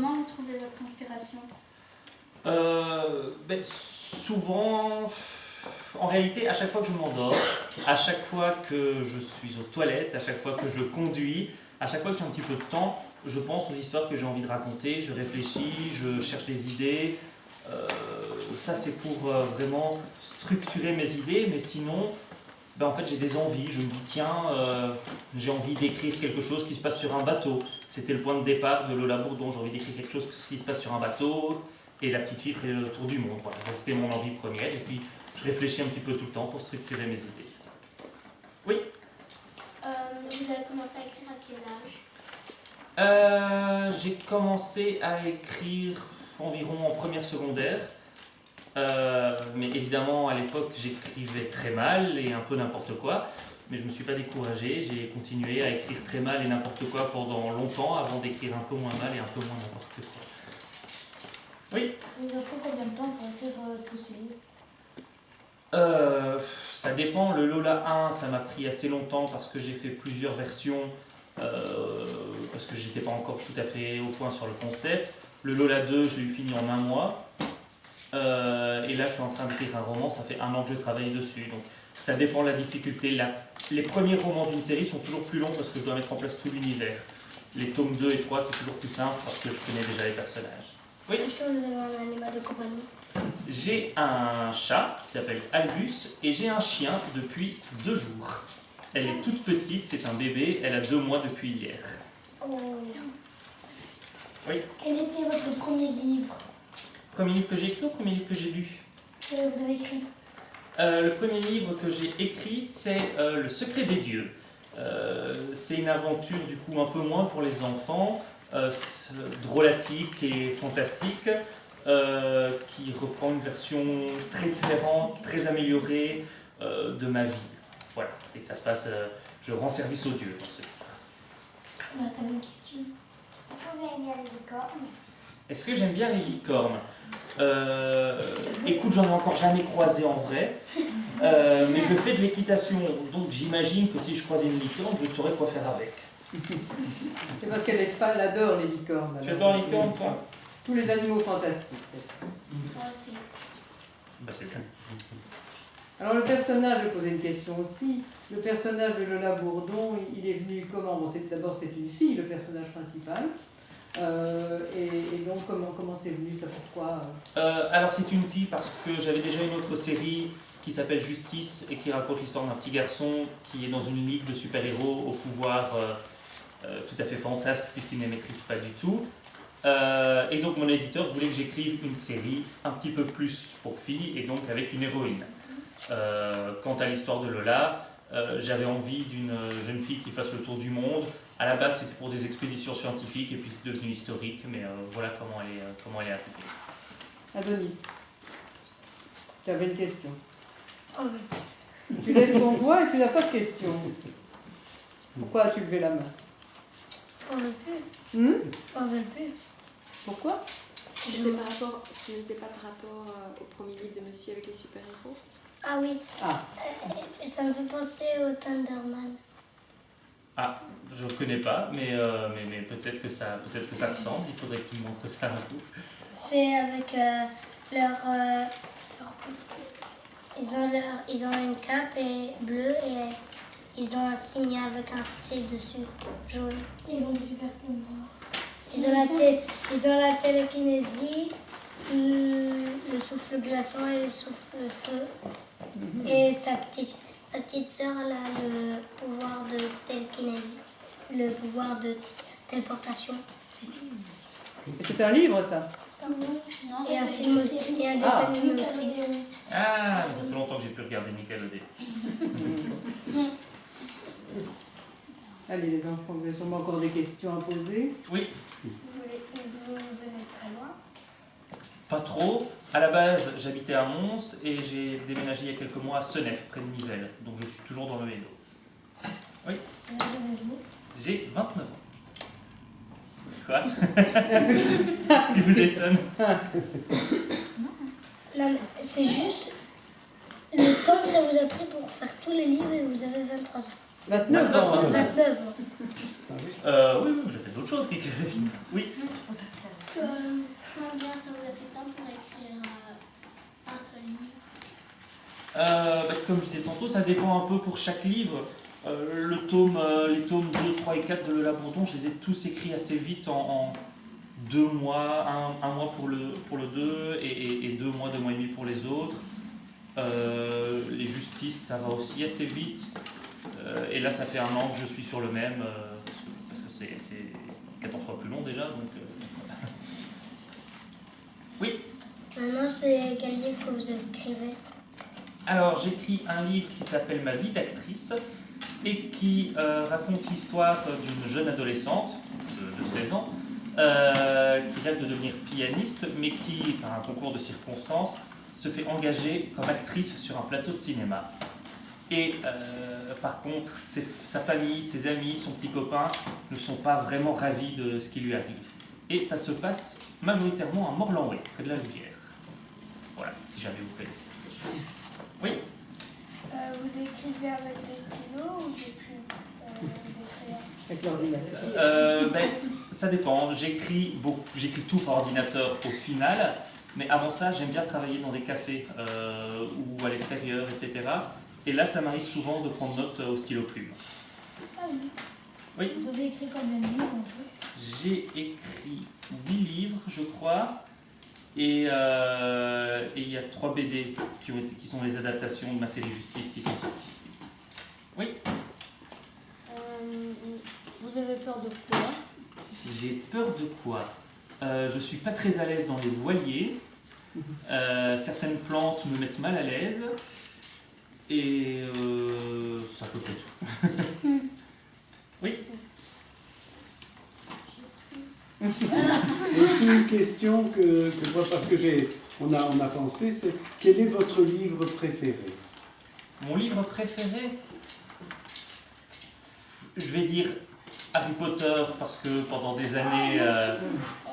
comment vous trouvez votre inspiration? Souvent, en réalité, à chaque fois que je m'endors, à chaque fois que je suis aux toilettes, à chaque fois que je conduis, à chaque fois que j'ai un petit peu de temps, je pense aux histoires que j'ai envie de raconter, je réfléchis, je cherche des idées. Ça, c'est pour vraiment structurer mes idées, mais sinon, en fait, j'ai des envies. Je me dis, tiens, j'ai envie d'écrire quelque chose qui se passe sur un bateau. C'était le point de départ de Lola Bourdon. J'ai envie d'écrire quelque chose qui se passe sur un bateau, et la petite fille ferait le tour du monde. Voilà, ça, c'était mon envie première, et puis je réfléchis un petit peu tout le temps pour structurer mes idées. Oui? Vous avez commencé à écrire à quel âge? J'ai commencé à écrire environ en première secondaire. Mais évidemment, à l'époque, j'écrivais très mal et un peu n'importe quoi. Mais je ne me suis pas découragé. J'ai continué à écrire très mal et n'importe quoi pendant longtemps avant d'écrire un peu moins mal et un peu moins n'importe quoi. Oui? Ça vous a pris combien de temps pour écrire tous ces livres? Ça dépend. Le Lola 1, ça m'a pris assez longtemps parce que j'ai fait plusieurs versions, parce que j'étais pas encore tout à fait au point sur le concept. Le Lola 2, je l'ai eu fini en un mois. Et là, je suis en train d'écrire un roman, ça fait 1 an que je travaille dessus. Donc, ça dépend de la difficulté. Les premiers romans d'une série sont toujours plus longs parce que je dois mettre en place tout l'univers. Les tomes 2 et 3, c'est toujours plus simple parce que je connais déjà les personnages. Oui? Est-ce que vous avez un animal de compagnie? J'ai un chat qui s'appelle Albus et j'ai un chien depuis 2 jours. Elle est toute petite, c'est un bébé, elle a 2 mois depuis hier. Oh. Oui. Quel était votre premier livre Premier livre que j'ai écrit ou premier livre que j'ai lu? que vous avez écrit? Le premier livre que j'ai écrit, c'est Le secret des dieux. C'est une aventure du coup un peu moins pour les enfants, drôlatique et fantastique, qui reprend une version très différente, très améliorée de ma vie. Voilà, et ça se passe, je rends service aux dieux dans ce livre. On a quand même une question. Est-ce que vous aimez bien les licornes? Est-ce que j'aime bien les licornes? Écoute, j'en ai encore jamais croisé en vrai, mais je fais de l'équitation, donc j'imagine que si je croisais une licorne, je saurais quoi faire avec. C'est parce qu'elle est fan, elle adore les licornes. Tu adores les licornes, toi? Tous les animaux fantastiques. Moi aussi. Bah, c'est bien. Alors le personnage, je posais une question aussi. Le personnage de Lola Bourdon, il est venu comment? Bon, d'abord c'est une fille, le personnage principal. Et donc comment c'est venu ça? Pourquoi Alors c'est une fille parce que j'avais déjà une autre série qui s'appelle Justice et qui raconte l'histoire d'un petit garçon qui est dans une ligue de super-héros au pouvoir tout à fait fantasque puisqu'il ne les maîtrise pas du tout. Et donc mon éditeur voulait que j'écrive une série un petit peu plus pour filles et donc avec une héroïne. Quant à l'histoire de Lola, j'avais envie d'une jeune fille qui fasse le tour du monde. À la base, c'était pour des expéditions scientifiques et puis c'est devenu historique, mais voilà comment elle est arrivée. Adonis, tu avais une question. Oh oui. Tu lèves ton doigt et tu n'as pas de question. Pourquoi as-tu levé la main? On veut plus. On veut plus. Pourquoi? Ce n'était pas par rapport au premier livre de Monsieur avec les super-héros? Ah oui. Ah. Ça me fait penser au Thunderman. Ah, je ne connais pas, mais peut-être que ça ressemble. Il faudrait que tu me montres ça un coup. C'est avec leur petit... Ils ont une cape bleue et ils ont un signe avec un C dessus, jaune. Ils ont des super pouvoirs. Ils ont la télékinésie, le souffle glaçant et le souffle feu. Et sa petite sœur elle a le pouvoir de télékinésie, le pouvoir de téléportation. C'est un livre ça? Non, et un film aussi, et un dessin animé aussi. Ah, mais ça fait longtemps que j'ai pu regarder Nickelodeon. Allez les enfants, vous avez sûrement encore des questions à poser. Oui. Vous venez très loin? Pas trop. À la base, j'habitais à Mons et j'ai déménagé il y a quelques mois à Senef, près de Nivelles. Donc je suis toujours dans le Hainaut. Oui. J'ai 29 ans. Quoi? Ce qui vous étonne? Non, mais c'est juste le temps que ça vous a pris pour faire tous les livres et vous avez 23 ans. 29 ans. 29 ans. Oui, j'ai fait d'autres choses qu'écrire. Oui. comme je disais tantôt, ça dépend un peu pour chaque livre. Les tomes 2, 3 et 4 de Lola Bourdon, je les ai tous écrits assez vite en 2 mois, un mois pour le 2 et 2 mois, 2 mois et demi pour les autres. Les justices, ça va aussi assez vite. Et là, ça fait 1 an que je suis sur le même, parce que c'est 14 fois plus long déjà. Donc, voilà. Oui. Maintenant, c'est quel livre que vous écrivez? Alors, j'écris un livre qui s'appelle Ma vie d'actrice et qui raconte l'histoire d'une jeune adolescente de 16 ans qui rêve de devenir pianiste, mais qui, par un concours de circonstances, se fait engager comme actrice sur un plateau de cinéma. Et par contre, sa famille, ses amis, son petit copain ne sont pas vraiment ravis de ce qui lui arrive. Et ça se passe majoritairement à Morlanway, près de la Louvière. Voilà, si jamais vous connaissez. Oui. Vous écrivez avec des stylos ou des plumes Avec l'ordinateur. Ça dépend. J'écris tout par ordinateur au final, mais avant ça, j'aime bien travailler dans des cafés ou à l'extérieur, etc. Et là, ça m'arrive souvent de prendre note au stylo plume. Ah oui. Oui. Vous avez écrit combien de livres en tout? J'ai écrit 8 livres, je crois, et il y a 3 BD qui sont les adaptations de ma série Justice qui sont sorties. Oui. Vous avez peur de quoi? J'ai peur de quoi? Je suis pas très à l'aise dans les voiliers. Certaines plantes me mettent mal à l'aise. Et c'est à peu près tout. Oui. Aussi une question que moi, parce que on a pensé, c'est quel est votre livre préféré? Mon livre préféré, je vais dire Harry Potter parce que pendant des années,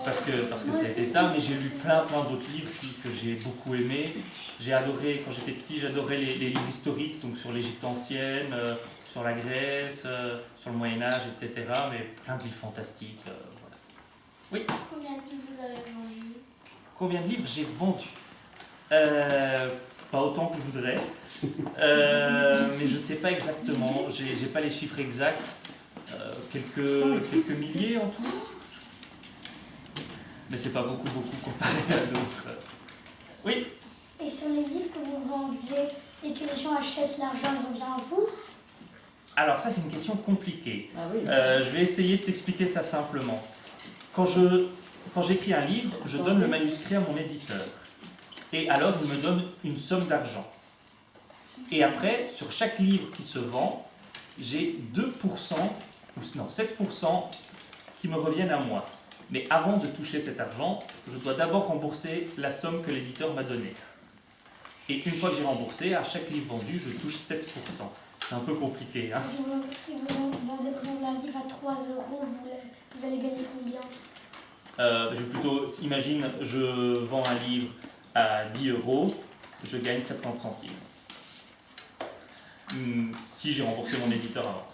parce que ça a été ça, mais j'ai lu plein d'autres livres que j'ai beaucoup aimés. J'ai adoré, quand j'étais petit, j'adorais les livres historiques, donc sur l'Égypte ancienne, sur la Grèce, sur le Moyen-Âge, etc. Mais plein de livres fantastiques. Voilà. Oui. Combien de livres vous avez vendu? Combien de livres j'ai vendu? Pas autant que je voudrais, mais je ne sais pas exactement, j'ai pas les chiffres exacts. Quelques milliers en tout, mais c'est pas beaucoup comparé à d'autres. Oui. Et sur les livres que vous vendez et que les gens achètent, l'argent revient à vous? Alors ça c'est une question compliquée. Ah oui. Je vais essayer de t'expliquer ça simplement. Quand j'écris un livre, je donne le manuscrit à mon éditeur. Et alors il me donne une somme d'argent. Et après, sur chaque livre qui se vend, j'ai 2%, ou non, 7% qui me reviennent à moi. Mais avant de toucher cet argent, je dois d'abord rembourser la somme que l'éditeur m'a donnée. Et une fois que j'ai remboursé, à chaque livre vendu, je touche 7%. C'est un peu compliqué, hein. Si vous vendez par exemple un livre à 3 €, vous allez gagner combien? Je vais plutôt, imagine, je vends un livre à 10 €, je gagne 70 centimes. Si j'ai remboursé mon éditeur avant.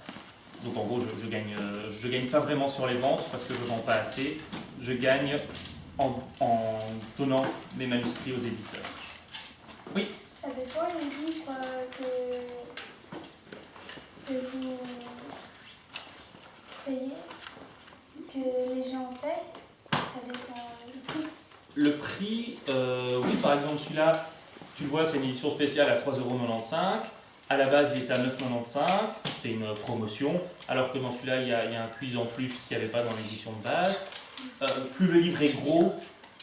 Donc en gros, je gagne pas vraiment sur les ventes parce que je vends pas assez. Je gagne en donnant mes manuscrits aux éditeurs. Oui. Ça dépend les livres que vous payez, que les gens payent. Ça dépend du prix. Le prix, oui, par exemple celui-là, tu le vois, c'est une édition spéciale à 3,95 €. À la base, il était à 9,95 €, c'est une promotion, alors que dans celui-là, il y a un quiz en plus qu'il n'y avait pas dans l'édition de base. Plus le livre est gros,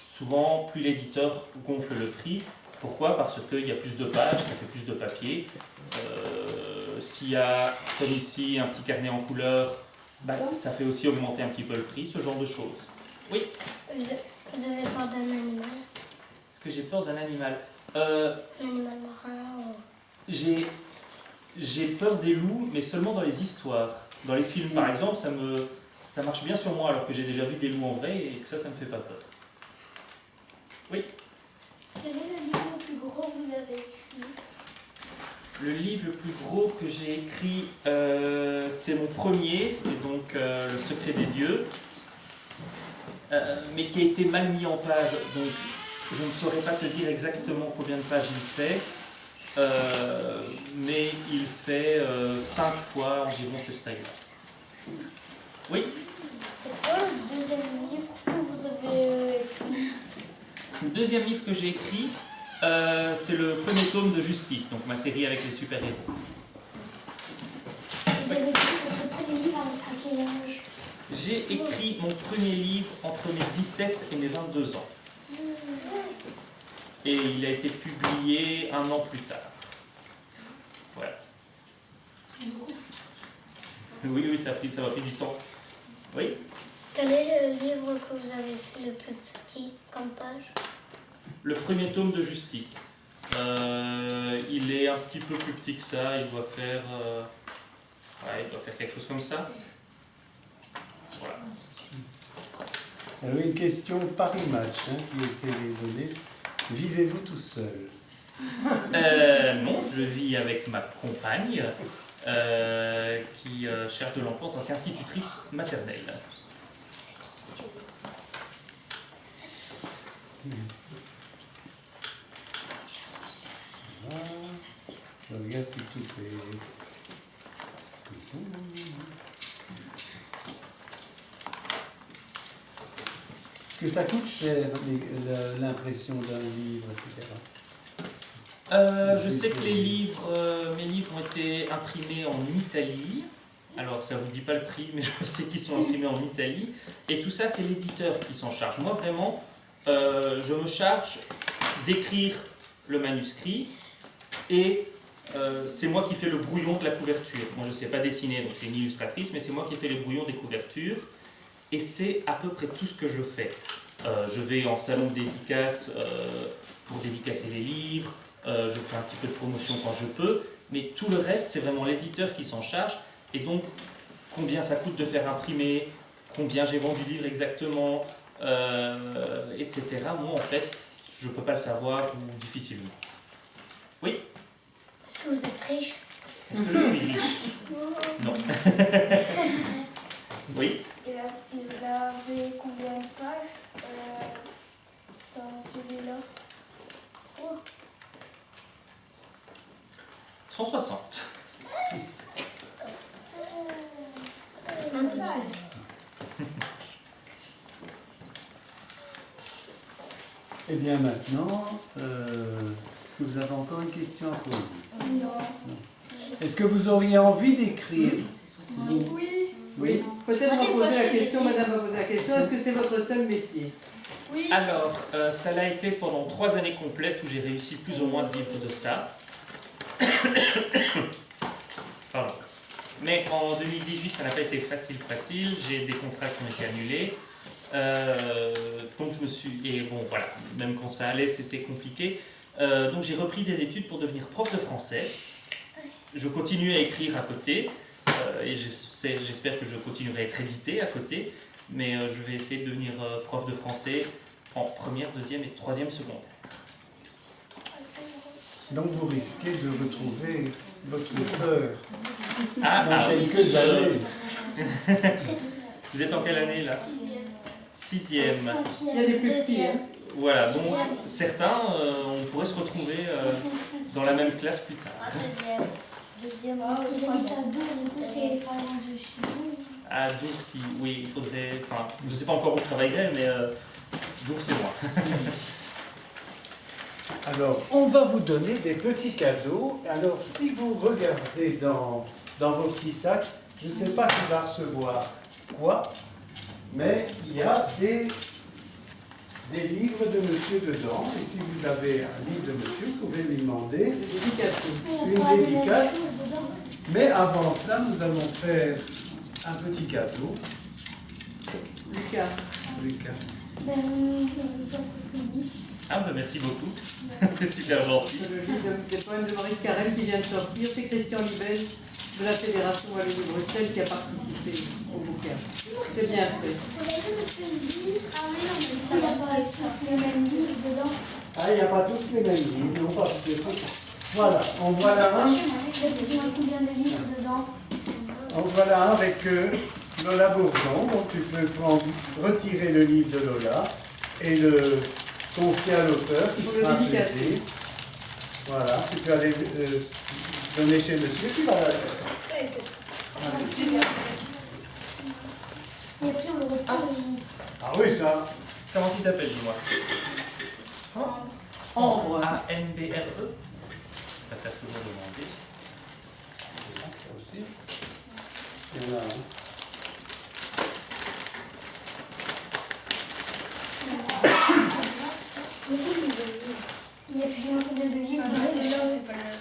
souvent, plus l'éditeur gonfle le prix. Pourquoi? Parce qu'il y a plus de pages, ça fait plus de papier. S'il y a, comme ici, un petit carnet en couleur, ça fait aussi augmenter un petit peu le prix, ce genre de choses. Oui. Vous avez peur d'un animal? Est-ce que j'ai peur d'un animal? Un animal marin ou... J'ai peur des loups, mais seulement dans les histoires. Dans les films, par exemple, ça marche bien sur moi, alors que j'ai déjà vu des loups en vrai et que ça me fait pas peur. Oui. Quel est le livre le plus gros que vous avez écrit? Le livre le plus gros que j'ai écrit, c'est mon premier, c'est donc Le secret des dieux, mais qui a été mal mis en page, donc je ne saurais pas te dire exactement combien de pages il fait. mais il fait 5 fois environ cette taille-là. Oui. C'est quoi le deuxième livre que vous avez écrit? Le deuxième livre que j'ai écrit, c'est le premier tome de Justice, donc ma série avec les super-héros. Vous avez écrit votre premier livre à quel âge? J'ai écrit mon premier livre entre mes 17 et mes 22 ans. Et il a été publié 1 an plus tard. Voilà. Oui, ça m'a pris du temps. Oui. Quel est le livre que vous avez fait le plus petit comme page? Le premier tome de Justice. Il est un petit peu plus petit que ça, il doit faire quelque chose comme ça. Voilà. Alors une question Paris Match qui a été donnée. Vivez-vous tout seul? Non, je vis avec ma compagne qui cherche de l'emploi en tant qu'institutrice maternelle. Voilà. Je regarde si tout est... Est-ce que ça coûte cher l'impression d'un livre, etc. Je sais que mes livres ont été imprimés en Italie. Alors, ça ne vous dit pas le prix, mais je sais qu'ils sont imprimés en Italie. Et tout ça, c'est l'éditeur qui s'en charge. Moi, vraiment, je me charge d'écrire le manuscrit et c'est moi qui fais le brouillon de la couverture. Moi, je ne sais pas dessiner, donc c'est une illustratrice, mais c'est moi qui fais le brouillon des couvertures. Et c'est à peu près tout ce que je fais. Je vais en salon de dédicace pour dédicacer les livres. Je fais un petit peu de promotion quand je peux. Mais tout le reste, c'est vraiment l'éditeur qui s'en charge. Et donc, combien ça coûte de faire imprimer, combien j'ai vendu de livres exactement, etc. Moi, en fait, je ne peux pas le savoir ou difficilement. Oui? Est-ce que vous êtes riche? Est-ce que je suis riche? Non. Oui? Il avait combien de pages dans celui-là? 160. Eh bien maintenant, est-ce que vous avez encore une question à poser? Non. Est-ce que vous auriez envie d'écrire? Oui. Oui. Peut-être on va poser la question, madame va poser la question, est-ce que c'est votre seul métier? Oui. Alors, ça l'a été pendant 3 années complètes où j'ai réussi plus ou moins de vivre de ça. Pardon. Mais en 2018, ça n'a pas été facile. J'ai des contrats qui ont été annulés. Donc je me suis... Et bon, voilà, même quand ça allait, c'était compliqué. Donc j'ai repris des études pour devenir prof de français. Je continue à écrire à côté. Et j'espère que je continuerai à être édité à côté. Mais je vais essayer de devenir prof de français en première, deuxième et troisième secondaire. Donc vous risquez de retrouver votre auteur Ah, dans oui. quelques années. Vous êtes en quelle année là? 6e. Il y a des plus petits, hein. Voilà, donc certains, on pourrait se retrouver dans la même classe plus tard. Deuxième. J'habite à Dour, du coup c'est pas loin de chez nous. À Dourcy, oui, il faudrait... Enfin, je ne sais pas encore où je travaillerai, mais Dour, c'est moi. Alors, on va vous donner des petits cadeaux. Alors, si vous regardez dans vos petits sacs, je ne sais pas qui va recevoir quoi, mais il y a des livres de monsieur dedans. Et si vous avez un livre de monsieur, vous pouvez lui demander une dédicace. Mais avant ça, nous allons faire un petit cadeau. Lucas. Ben, vous offre ce livre. Ah, bah merci beaucoup. C'est super gentil. C'est le livre des poèmes de Maurice Carrel qui vient de sortir. C'est Christian Libel de la Fédération Wallonie-Bruxelles qui a participé au bouquin. C'est bien fait. Ah oui, non, mais ça va pas être tous les mêmes livres dedans. Ah, il n'y a pas tous les mêmes livres, non, parce que... Voilà, en voilà un. Il y a combien de livres dedans? En voilà un avec Lola Bourdon. Donc tu peux retirer le livre de Lola et le confier à l'auteur qui Pour le sera dédicacer. plaisir. Voilà, tu peux aller donner chez monsieur, tu vas la... Et puis on le reprend. Ah oui, ça. Comment tu t'appelles, dis-moi? Ambre. A-N-B-R-E. Je préfère toujours demander. Ça aussi. Il y en a un. Il y a plusieurs de livres. Ah, c'est là, c'est pas là.